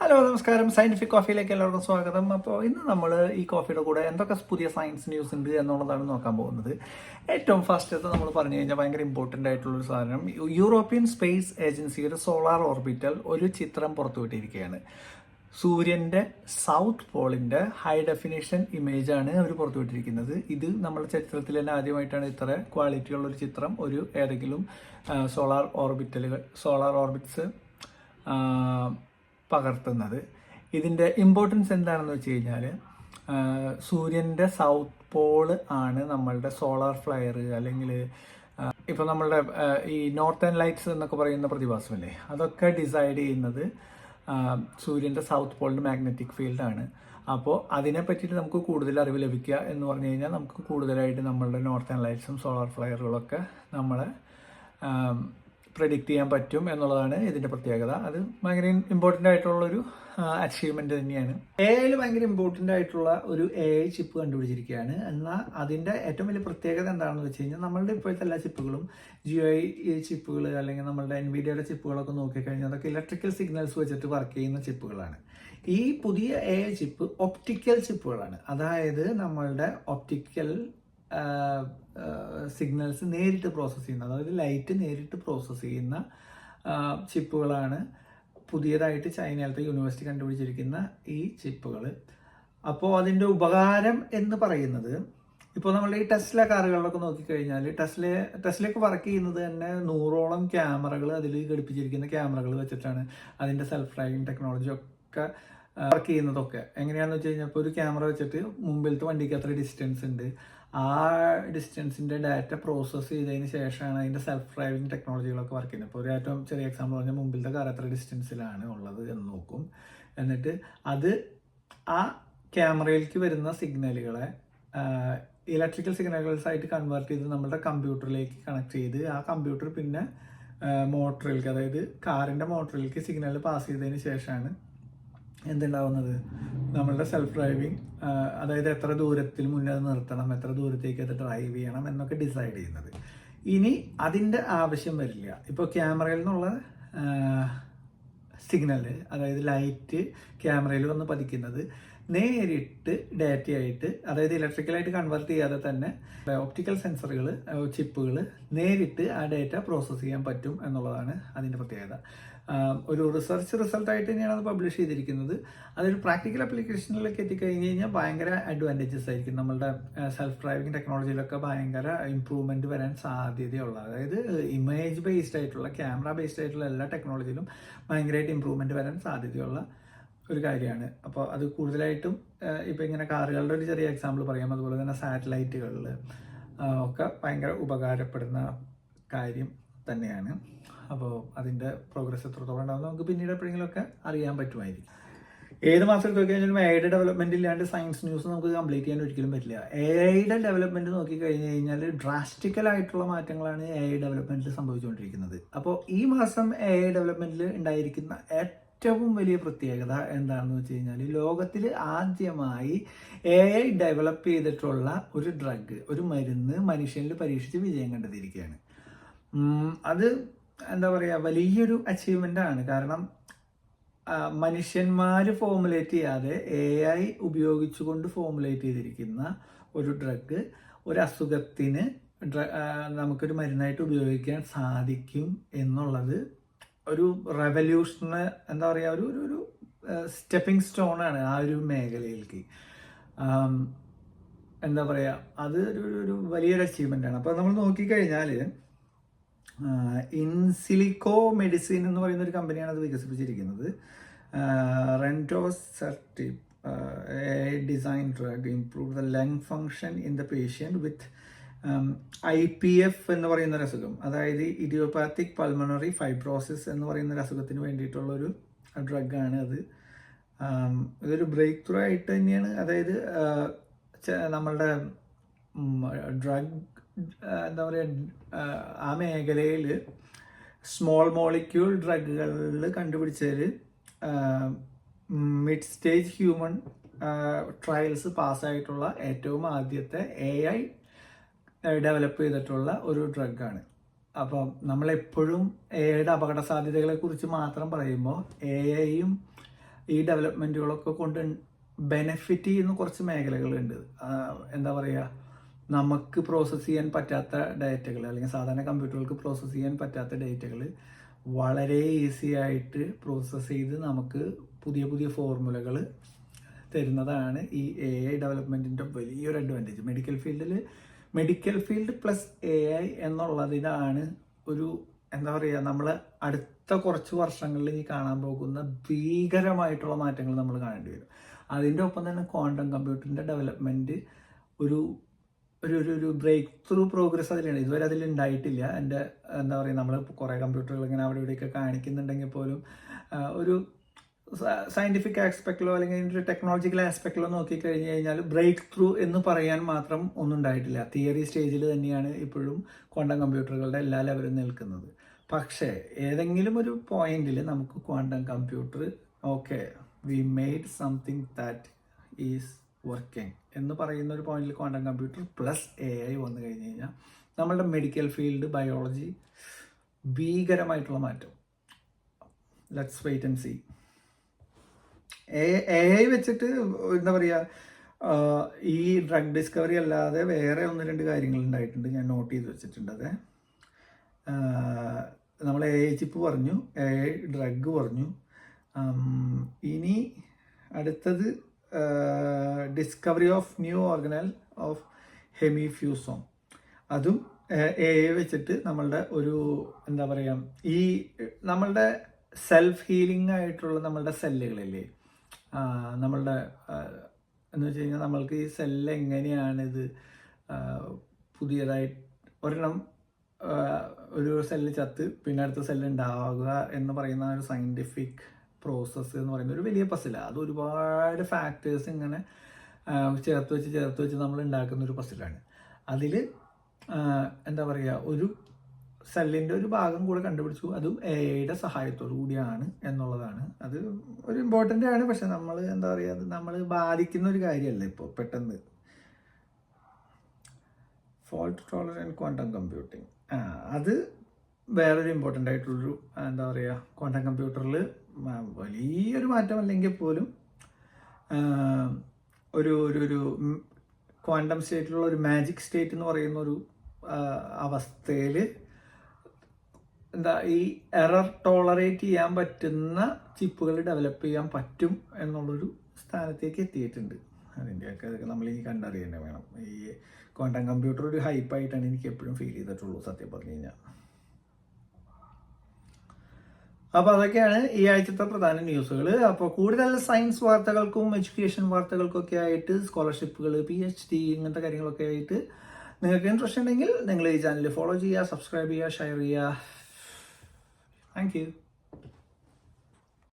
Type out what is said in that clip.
Hello നമസ്കാരം. Scientific കോഫിയിലേക്ക് എല്ലാവർക്കും സ്വാഗതം. അപ്പോൾ ഇന്ന് നമ്മൾ ഈ കോഫിയുടെ കൂടെ എന്തൊക്കെ പുതിയ സയൻസ് ന്യൂസ് ഉണ്ട് എന്നുള്ളതാണ് നോക്കാൻ പോകുന്നത്. ഏറ്റവും ഫസ്റ്റത്തെ നമ്മൾ പറഞ്ഞു കഴിഞ്ഞാൽ ഭയങ്കര ഇമ്പോർട്ടൻ്റ് ആയിട്ടുള്ളൊരു സാധനം, യൂറോപ്യൻ സ്പേസ് ഏജൻസിയുടെ സോളാർ ഓർബിറ്റൽ ഒരു ചിത്രം പുറത്തുവിട്ടിരിക്കുകയാണ്. സൂര്യൻ്റെ സൗത്ത് പോളിൻ്റെ ഹൈ ഡെഫിനേഷൻ ഇമേജാണ് അവർ പുറത്തുവിട്ടിരിക്കുന്നത്. ഇത് നമ്മുടെ ചരിത്രത്തിൽ തന്നെ ആദ്യമായിട്ടാണ് ഇത്ര ക്വാളിറ്റിയുള്ളൊരു ചിത്രം ഒരു ഏതെങ്കിലും സോളാർ ഓർബിറ്റ്സ് പകർത്തുന്നത്. ഇതിൻ്റെ ഇമ്പോർട്ടൻസ് എന്താണെന്ന് വെച്ച് കഴിഞ്ഞാൽ, സൂര്യൻ്റെ സൗത്ത് പോള് ആണ് നമ്മളുടെ സോളാർ ഫ്ലെയർ, അല്ലെങ്കിൽ ഇപ്പോൾ നമ്മളുടെ ഈ നോർത്തേൺ ലൈറ്റ്സ് എന്നൊക്കെ പറയുന്ന പ്രതിഭാസമല്ലേ, അതൊക്കെ ഡിസൈഡ് ചെയ്യുന്നത് സൂര്യൻ്റെ സൗത്ത് പോളിൻ്റെ മാഗ്നറ്റിക് ഫീൽഡാണ്. അപ്പോൾ അതിനെ പറ്റിയിട്ട് നമുക്ക് കൂടുതൽ അറിവ് ലഭിക്കുക എന്ന് പറഞ്ഞു കഴിഞ്ഞാൽ, നമുക്ക് കൂടുതലായിട്ട് നമ്മളുടെ നോർത്തേൺ ലൈറ്റ്സും സോളാർ ഫ്ലെയറുകളൊക്കെ നമ്മളെ പ്രെഡിക്റ്റ് ചെയ്യാൻ പറ്റും എന്നുള്ളതാണ് ഇതിൻ്റെ പ്രത്യേകത. അത് ഭയങ്കര ഇമ്പോർട്ടൻ്റ് ആയിട്ടുള്ളൊരു അച്ചീവ്മെൻ്റ് തന്നെയാണ്. AI ഭയങ്കര ഇമ്പോർട്ടൻ്റ് ആയിട്ടുള്ള ഒരു AI ചിപ്പ് കണ്ടുപിടിച്ചിരിക്കുകയാണ്. എന്നാൽ അതിൻ്റെ ഏറ്റവും വലിയ പ്രത്യേകത എന്താണെന്ന് വെച്ച് കഴിഞ്ഞാൽ, നമ്മളുടെ ഇപ്പോഴത്തെ എല്ലാ ചിപ്പുകളും GUI ചിപ്പുകൾ അല്ലെങ്കിൽ നമ്മളുടെ NVIDIAയുടെ ചിപ്പുകളൊക്കെ നോക്കിക്കഴിഞ്ഞാൽ അതൊക്കെ ഇലക്ട്രിക്കൽ സിഗ്നൽസ് വെച്ചിട്ട് വർക്ക് ചെയ്യുന്ന ചിപ്പുകളാണ്. ഈ പുതിയ AI ചിപ്പ് ഒപ്റ്റിക്കൽ ചിപ്പുകളാണ്. അതായത് നമ്മളുടെ ഒപ്റ്റിക്കൽ സിഗ്നൽസ് നേരിട്ട് പ്രോസസ്സ് ചെയ്യുന്ന, അതായത് ലൈറ്റ് നേരിട്ട് പ്രോസസ്സ് ചെയ്യുന്ന ചിപ്പുകളാണ് പുതിയതായിട്ട് ചൈനയിലത്തെ യൂണിവേഴ്സിറ്റി കണ്ടുപിടിച്ചിരിക്കുന്ന ഈ ചിപ്പുകൾ. അപ്പോൾ അതിൻ്റെ ഉപകാരം എന്ന് പറയുന്നത്, ഇപ്പോൾ നമ്മൾ ഈ ടെസ്ല കാറുകളിലൊക്കെ നോക്കിക്കഴിഞ്ഞാൽ ടെസ്ലയൊക്കെ വർക്ക് ചെയ്യുന്നത് തന്നെ 100ഓളം ക്യാമറകൾ അതിൽ ഘടിപ്പിച്ചിരിക്കുന്ന ക്യാമറകൾ വെച്ചിട്ടാണ്. അതിൻ്റെ സെൽഫ് ഡ്രൈവിംഗ് ടെക്നോളജി ഒക്കെ വർക്ക് ചെയ്യുന്നതൊക്കെ എങ്ങനെയാണെന്ന് വെച്ച് കഴിഞ്ഞാൽ, ഇപ്പോൾ ഒരു ക്യാമറ വെച്ചിട്ട് മുമ്പിലത്തെ വണ്ടിക്ക് എത്ര ഡിസ്റ്റൻസ് ഉണ്ട്, ആ ഡിസ്റ്റൻസിൻ്റെ ഡാറ്റ പ്രോസസ്സ് ചെയ്തതിന് ശേഷമാണ് അതിൻ്റെ സെൽഫ് ഡ്രൈവിംഗ് ടെക്നോളജികളൊക്കെ വർക്ക് ചെയ്യുന്നത്. ഇപ്പോൾ ഒരു ഏറ്റവും ചെറിയ എക്സാമ്പിൾ പറഞ്ഞാൽ, മുമ്പിലത്തെ കാർ എത്ര ഡിസ്റ്റൻസിലാണ് ഉള്ളത് എന്ന് നോക്കും. എന്നിട്ട് അത് ആ ക്യാമറയിലേക്ക് വരുന്ന സിഗ്നലുകളെ ഇലക്ട്രിക്കൽ സിഗ്നലുകൾസ് ആയിട്ട് കൺവേർട്ട് ചെയ്ത് നമ്മുടെ കമ്പ്യൂട്ടറിലേക്ക് കണക്ട് ചെയ്ത്, ആ കമ്പ്യൂട്ടർ പിന്നെ മോട്ടറിലേക്ക്, അതായത് കാറിൻ്റെ മോട്ടറിലേക്ക് സിഗ്നൽ പാസ് ചെയ്തതിന് ശേഷമാണ് എന്തുണ്ടാവുന്നത്, നമ്മളുടെ സെൽഫ് ഡ്രൈവിംഗ്, അതായത് എത്ര ദൂരത്തിൽ മുന്നേ അത് നിർത്തണം, എത്ര ദൂരത്തേക്ക് അത് ഡ്രൈവ് ചെയ്യണം എന്നൊക്കെ ഡിസൈഡ് ചെയ്യുന്നത്. ഇനി അതിൻ്റെ ആവശ്യം വരില്ല. ഇപ്പോൾ ക്യാമറയിൽ നിന്നുള്ള സിഗ്നൽ, അതായത് ലൈറ്റ് ക്യാമറയിൽ വന്ന് പതിക്കുന്നത് നേരിട്ട് ഡാറ്റയായിട്ട്, അതായത് ഇലക്ട്രിക്കലായിട്ട് കൺവേർട്ട് ചെയ്യാതെ തന്നെ ഒപ്റ്റിക്കൽ സെൻസറുകൾ, ചിപ്പുകൾ നേരിട്ട് ആ ഡാറ്റ പ്രോസസ്സ് ചെയ്യാൻ പറ്റും എന്നുള്ളതാണ് അതിൻ്റെ പ്രത്യേകത. ഒരു റിസർച്ച് റിസൾട്ടായിട്ട് തന്നെയാണ് അത് പബ്ലിഷ് ചെയ്തിരിക്കുന്നത്. അതൊരു പ്രാക്ടിക്കൽ ആപ്ലിക്കേഷനിലേക്ക് എത്തിക്കഴിഞ്ഞ് കഴിഞ്ഞാൽ ഭയങ്കര അഡ്വാൻറ്റേജസ് ആയിരിക്കും. നമ്മളുടെ സെൽഫ് ഡ്രൈവിംഗ് ടെക്നോളജിയിലൊക്കെ ഭയങ്കര ഇമ്പ്രൂവ്മെൻറ്റ് വരാൻ സാധ്യതയുള്ള, അതായത് ഇമേജ് ബേസ്ഡ് ആയിട്ടുള്ള, ക്യാമറ ബേസ്ഡ് ആയിട്ടുള്ള എല്ലാ ടെക്നോളജിയിലും ഭയങ്കരമായിട്ട് ഇമ്പ്രൂവ്മെൻറ്റ് വരാൻ സാധ്യതയുള്ള ഒരു കാര്യമാണ്. അപ്പോൾ അത് കൂടുതലായിട്ടും ഇപ്പോൾ ഇങ്ങനെ കാറുകളുടെ ഒരു ചെറിയ എക്സാമ്പിൾ പറയാം, അതുപോലെ തന്നെ സാറ്റലൈറ്റുകളിൽ ഒക്കെ ഭയങ്കര ഉപകാരപ്പെടുന്ന കാര്യം തന്നെയാണ്. അപ്പോൾ അതിൻ്റെ പ്രോഗ്രസ് എത്രത്തോളം ഉണ്ടാകുന്നത് നമുക്ക് പിന്നീട് എപ്പോഴെങ്കിലുമൊക്കെ അറിയാൻ പറ്റുമായിരിക്കും. ഏത് മാസം എടുത്ത് നോക്കിക്കഴിഞ്ഞാലും AI ഡെവലപ്മെൻറ്റ് ഇല്ലാണ്ട് സയൻസ് ന്യൂസ് നമുക്ക് കംപ്ലീറ്റ് ചെയ്യാൻ ഒരിക്കലും പറ്റില്ല. AI ഡെവലപ്മെൻറ്റ് നോക്കിക്കഴിഞ്ഞ് കഴിഞ്ഞാൽ ഡ്രാസ്റ്റിക്കൽ ആയിട്ടുള്ള മാറ്റങ്ങളാണ് AI ഡെവലപ്മെൻറ്റിൽ സംഭവിച്ചുകൊണ്ടിരിക്കുന്നത്. അപ്പോൾ ഈ മാസം AI ഡെവലപ്മെൻറ്റിൽ ഉണ്ടായിരിക്കുന്ന ഏറ്റവും വലിയ പ്രത്യേകത എന്താണെന്ന് വെച്ച് കഴിഞ്ഞാൽ, ലോകത്തിൽ ആദ്യമായി AI ഡെവലപ്പ് ചെയ്തിട്ടുള്ള ഒരു ഡ്രഗ്, ഒരു മരുന്ന് മനുഷ്യനിൽ പരീക്ഷിച്ച് വിജയം കണ്ടെത്തിയിരിക്കുകയാണ്. അത് എന്താ പറയുക, വലിയൊരു അച്ചീവ്മെൻ്റ് ആണ്. കാരണം മനുഷ്യന്മാർ ഫോമുലേറ്റ് ചെയ്യാതെ AI ഉപയോഗിച്ചുകൊണ്ട് ഫോമുലേറ്റ് ചെയ്തിരിക്കുന്ന ഒരു ഡ്രഗ് ഒരു അസുഖത്തിന് നമുക്കൊരു മരുന്നായിട്ട് ഉപയോഗിക്കാൻ സാധിക്കും എന്നുള്ളത് ഒരു റെവല്യൂഷന്, എന്താ പറയുക, ഒരു സ്റ്റെപ്പിംഗ് സ്റ്റോണാണ് ആ ഒരു മേഖലയിലേക്ക്. എന്താ പറയുക, അത് ഒരു വലിയൊരു അച്ചീവ്മെൻ്റ് ആണ്. അപ്പോൾ നമ്മൾ നോക്കിക്കഴിഞ്ഞാൽ, ഇൻസിലിക്കോ മെഡിസിൻ എന്ന് പറയുന്ന ഒരു കമ്പനിയാണ് അത് വികസിപ്പിച്ചിരിക്കുന്നത്. Rentosertib design drug improve the lung function in the patient with IPF എന്ന് പറയുന്ന ഒരു അസുഖം, അതായത് ഇഡിയോപാത്തിക് പൾമണറി ഫൈബ്രോസിസ് എന്ന് പറയുന്ന ഒരു അസുഖത്തിന് വേണ്ടിയിട്ടുള്ളൊരു ഡ്രഗാണ് അത്. ഇതൊരു ബ്രേക്ക് ത്രൂ ആയിട്ട് തന്നെയാണ്. അതായത് നമ്മളുടെ ഡ്രഗ്, എന്താ പറയുക, ആ മേഖലയിൽ സ്മോൾ മോളിക്യൂൾ ഡ്രഗുകളിൽ കണ്ടുപിടിച്ചതിൽ മിഡ് സ്റ്റേജ് ഹ്യൂമൻ ട്രയൽസ് പാസ്സായിട്ടുള്ള ഏറ്റവും ആദ്യത്തെ AI ഡെവലപ്പ് ചെയ്തിട്ടുള്ള ഒരു ഡ്രഗാണ്. അപ്പം നമ്മളെപ്പോഴും എയുടെ അപകട സാധ്യതകളെ കുറിച്ച് മാത്രം പറയുമ്പോൾ എയും ഈ ഡെവലപ്മെൻറ്റുകളൊക്കെ കൊണ്ട് ബെനിഫിറ്റ് ചെയ്യുന്ന കുറച്ച് മേഖലകളുണ്ട്. എന്താ പറയുക, നമുക്ക് പ്രോസസ്സ് ചെയ്യാൻ പറ്റാത്ത ഡേറ്റകൾ, അല്ലെങ്കിൽ സാധാരണ കമ്പ്യൂട്ടറുകൾക്ക് പ്രോസസ്സ് ചെയ്യാൻ പറ്റാത്ത ഡേറ്റകൾ വളരെ ഈസി ആയിട്ട് പ്രോസസ്സ് ചെയ്ത് നമുക്ക് പുതിയ പുതിയ ഫോർമുലകൾ തരുന്നതാണ് ഈ AI ഡെവലപ്മെൻറ്റിൻ്റെ വലിയൊരു advantage. Medical field plus AI എന്നുള്ളതിനാണ് ഒരു എന്താ പറയുക, നമ്മൾ അടുത്ത കുറച്ച് വർഷങ്ങളിൽ ഇനി കാണാൻ പോകുന്ന ഭീകരമായിട്ടുള്ള മാറ്റങ്ങൾ നമ്മൾ കാണേണ്ടി വരും. അതിൻ്റെ ഒപ്പം തന്നെ ക്വാണ്ടം കമ്പ്യൂട്ടറിൻ്റെ ഡെവലപ്മെൻറ്റ് ഒരു ഒരു ഒരു ബ്രേക്ക് ത്രൂ പ്രോഗ്രസ് അതിലുണ്ട്. ഇതുവരെ അതിൽ ഉണ്ടായിട്ടില്ല. എന്താ പറയുക, നമ്മൾ കുറേ കമ്പ്യൂട്ടറുകൾ ഇങ്ങനെ അവിടെ ഇവിടെയൊക്കെ കാണിക്കുന്നുണ്ടെങ്കിൽ പോലും ഒരു സയൻറ്റിഫിക് ആസ്പെക്റ്റിലോ അല്ലെങ്കിൽ ഒരു ടെക്നോളജിക്കൽ ആസ്പെക്റ്റിലോ നോക്കിക്കഴിഞ്ഞ് കഴിഞ്ഞാൽ ബ്രേക്ക് ത്രൂ എന്ന് പറയാൻ മാത്രം ഒന്നും ഉണ്ടായിട്ടില്ല. തിയറി സ്റ്റേജിൽ തന്നെയാണ് ഇപ്പോഴും ക്വാണ്ടം കമ്പ്യൂട്ടറുകളുടെ എല്ലാ ലെവലും നിൽക്കുന്നത്. പക്ഷേ ഏതെങ്കിലും ഒരു പോയിന്റിൽ നമുക്ക് quantum computer okay V made something that is working എന്ന് പറയുന്ന ഒരു പോയിന്റിൽ ക്വാണ്ടം കമ്പ്യൂട്ടർ പ്ലസ് AI വന്നു കഴിഞ്ഞ് കഴിഞ്ഞാൽ നമ്മളുടെ മെഡിക്കൽ ഫീൽഡ്, ബയോളജി ഭീകരമായിട്ടുള്ള മാറ്റം. Let's wait and see. AI വെച്ചിട്ട് എന്താ പറയുക, ഈ ഡ്രഗ് ഡിസ്കവറി അല്ലാതെ വേറെ 1-2 കാര്യങ്ങൾ ഉണ്ടായിട്ടുണ്ട്, ഞാൻ നോട്ട് ചെയ്ത് വെച്ചിട്ടുണ്ട്. അത് നമ്മൾ AI ചിപ്പ് പറഞ്ഞു, AI ഡ്രഗ് പറഞ്ഞു. ഇനി അടുത്തത് discovery of new organelle of hemifusome. അതും AI വെച്ചിട്ട് നമ്മളുടെ ഒരു എന്താ പറയുക, ഈ നമ്മളുടെ സെൽഫ് ഹീലിംഗ് ആയിട്ടുള്ള നമ്മളുടെ സെല്ലുകളില്ലേ, നമ്മളുടെ എന്ന് വെച്ച് കഴിഞ്ഞാൽ നമ്മൾക്ക് ഈ സെല്ല് എങ്ങനെയാണിത് പുതിയതായിട്ട് ഒരെണ്ണം ഒരു സെല്ല് ചത്ത് പിന്നെ അടുത്ത സെല്ല് ഉണ്ടാവുക എന്ന് പറയുന്ന ഒരു സയൻറ്റിഫിക് പ്രോസസ്സ് എന്ന് പറയുന്ന ഒരു വലിയ പസിലാണ്. അത് ഒരുപാട് ഫാക്ടേഴ്സ് ഇങ്ങനെ ചേർത്ത് വെച്ച് നമ്മൾ ഉണ്ടാക്കുന്ന ഒരു പസിലാണ്. അതിൽ എന്താ പറയുക, ഒരു സെല്ലിൻ്റെ ഒരു ഭാഗം കൂടെ കണ്ടുപിടിച്ചു, അതും AI സഹായത്തോടു കൂടിയാണ് എന്നുള്ളതാണ്. അത് ഒരു ഇമ്പോർട്ടൻ്റ് ആണ്. പക്ഷെ നമ്മൾ എന്താ പറയുക, അത് നമ്മൾ ബാധിക്കുന്ന ഒരു കാര്യമല്ല ഇപ്പോൾ പെട്ടെന്ന്. ഫോൾട്ട് ടോളറൻറ്റ് ക്വാണ്ടം കമ്പ്യൂട്ടിങ്, അത് വേറൊരു ഇമ്പോർട്ടൻ്റ് ആയിട്ടുള്ളൊരു എന്താ പറയുക, ക്വാണ്ടം കമ്പ്യൂട്ടറിൽ വലിയൊരു മാറ്റം അല്ലെങ്കിൽ പോലും ഒരു ഒരു ക്വാണ്ടം സ്റ്റേറ്റിലുള്ള ഒരു മാജിക് സ്റ്റേറ്റ് എന്ന് പറയുന്ന ഒരു അവസ്ഥയിൽ എന്താ ഈ എറർ ടോളറേറ്റ് ചെയ്യാൻ പറ്റുന്ന ചിപ്പുകൾ ഡെവലപ്പ് ചെയ്യാൻ പറ്റും എന്നുള്ളൊരു സ്ഥാനത്തേക്ക് എത്തിയിട്ടുണ്ട്. അതിൻ്റെയൊക്കെ നമ്മൾ ഇനി കണ്ടറിയ തന്നെ വേണം. ഈ ക്വാണ്ടം കമ്പ്യൂട്ടർ ഒരു ഹൈപ്പായിട്ടാണ് എനിക്ക് എപ്പോഴും ഫീൽ ചെയ്തിട്ടുള്ളൂ, സത്യം പറഞ്ഞു കഴിഞ്ഞാൽ. അപ്പോൾ അതൊക്കെയാണ് ഈ ആഴ്ചത്തെ പ്രധാന ന്യൂസുകൾ. അപ്പോൾ കൂടുതൽ സയൻസ് വാർത്തകൾക്കും എഡ്യൂക്കേഷൻ വാർത്തകൾക്കൊക്കെ ആയിട്ട് സ്കോളർഷിപ്പുകൾ, PhD ഇങ്ങനത്തെ കാര്യങ്ങളൊക്കെ ആയിട്ട് നിങ്ങൾക്ക് ഇൻട്രസ്റ്റ് ഉണ്ടെങ്കിൽ നിങ്ങൾ ഈ ചാനൽ ഫോളോ ചെയ്യുക, സബ്സ്ക്രൈബ് ചെയ്യുക, ഷെയർ ചെയ്യുക. Thank you.